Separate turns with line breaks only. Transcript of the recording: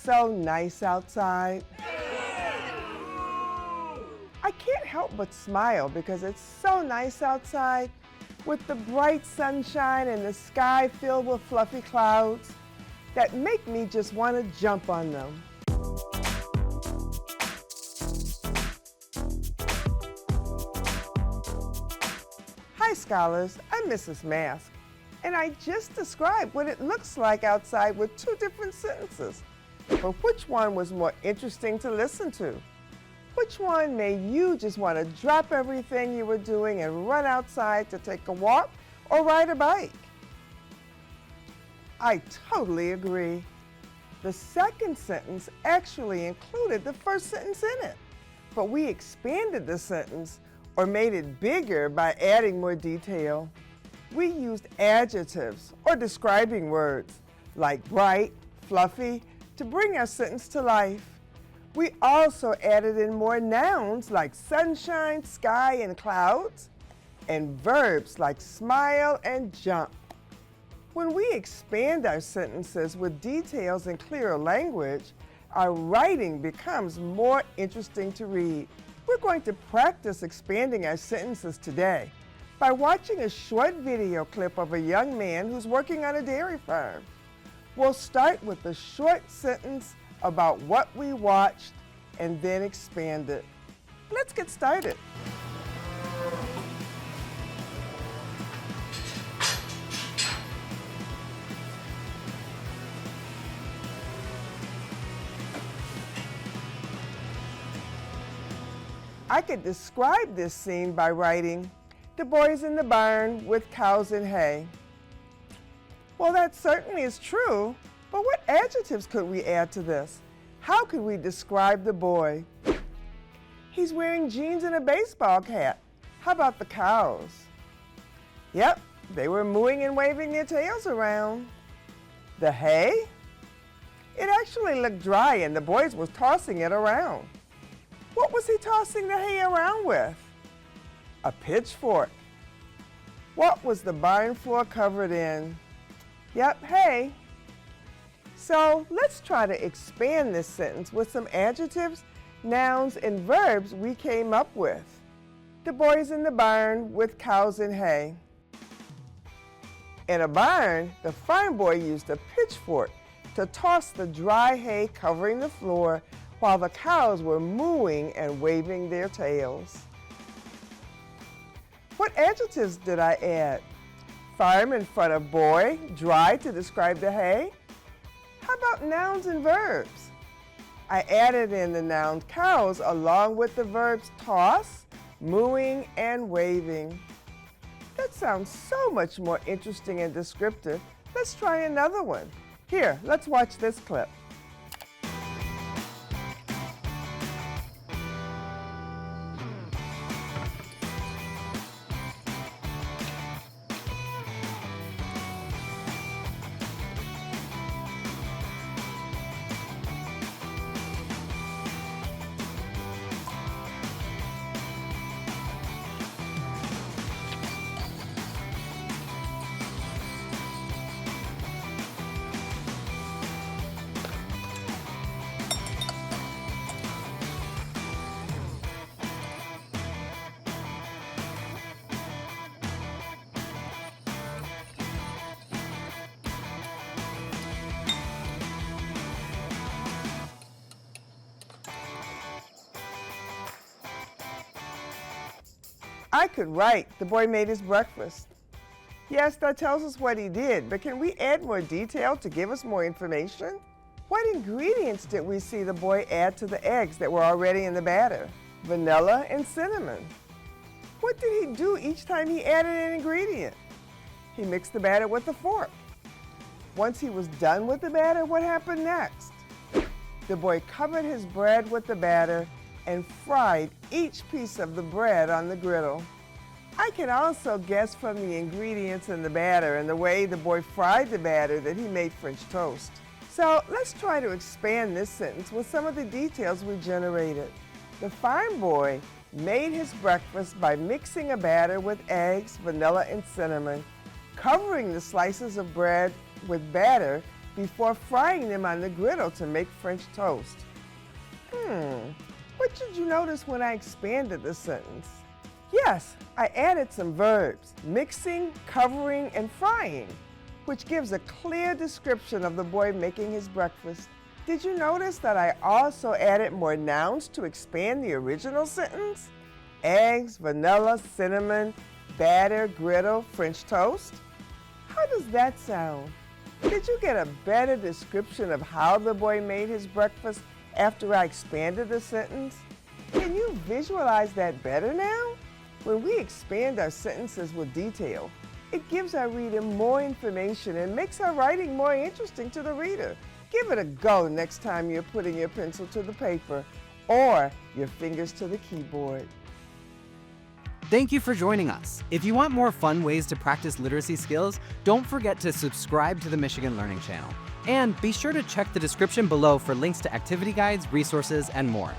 so nice outside? I can't help but smile because it's so nice outside with the bright sunshine and the sky filled with fluffy clouds that make me just want to jump on them. Hi scholars, I'm Mrs. Mask, and I just described what it looks like outside with two different sentences. But which one was more interesting to listen to? Which one made you just want to drop everything you were doing and run outside to take a walk or ride a bike? I totally agree. The second sentence actually included the first sentence in it, but we expanded the sentence or made it bigger by adding more detail. We used adjectives or describing words like bright, fluffy to bring our sentence to life. We also added in more nouns like sunshine, sky, and clouds, and verbs like smile and jump. When we expand our sentences with details and clearer language, our writing becomes more interesting to read. We're going to practice expanding our sentences today by watching a short video clip of a young man who's working on a dairy farm. We'll start with a short sentence about what we watched and then expand it. Let's get started. I could describe this scene by writing, "The boys in the barn with cows and hay." Well, that certainly is true, but what adjectives could we add to this? How could we describe the boy? He's wearing jeans and a baseball cap. How about the cows? Yep, they were mooing and waving their tails around. The hay? It actually looked dry and the boys were tossing it around. What was he tossing the hay around with? A pitchfork. What was the barn floor covered in? Yep, hay. So let's try to expand this sentence with some adjectives, nouns, and verbs we came up with. The boys in the barn with cows and hay. In a barn, the farm boy used a pitchfork to toss the dry hay covering the floor while the cows were mooing and waving their tails. What adjectives did I add? Farm in front of boy, dry to describe the hay. How about nouns and verbs? I added in the noun cows along with the verbs toss, mooing, and waving. That sounds so much more interesting and descriptive. Let's try another one. Here, let's watch this clip. I could write, the boy made his breakfast. Yes, that tells us what he did, but can we add more detail to give us more information? What ingredients did we see the boy add to the eggs that were already in the batter? Vanilla and cinnamon. What did he do each time he added an ingredient? He mixed the batter with a fork. Once he was done with the batter, what happened next? The boy covered his bread with the batter and fried each piece of the bread on the griddle. I can also guess from the ingredients in the batter and the way the boy fried the batter that he made French toast. So let's try to expand this sentence with some of the details we generated. The farm boy made his breakfast by mixing a batter with eggs, vanilla, and cinnamon, covering the slices of bread with batter, before frying them on the griddle to make French toast. What did you notice when I expanded the sentence? Yes, I added some verbs, mixing, covering, and frying, which gives a clear description of the boy making his breakfast. Did you notice that I also added more nouns to expand the original sentence? Eggs, vanilla, cinnamon, batter, griddle, French toast. How does that sound? Did you get a better description of how the boy made his breakfast after I expanded the sentence? Can you visualize that better now? When we expand our sentences with detail, it gives our reader more information and makes our writing more interesting to the reader. Give it a go next time you're putting your pencil to the paper or your fingers to the keyboard.
Thank you for joining us. If you want more fun ways to practice literacy skills, don't forget to subscribe to the Michigan Learning Channel. And be sure to check the description below for links to activity guides, resources, and more.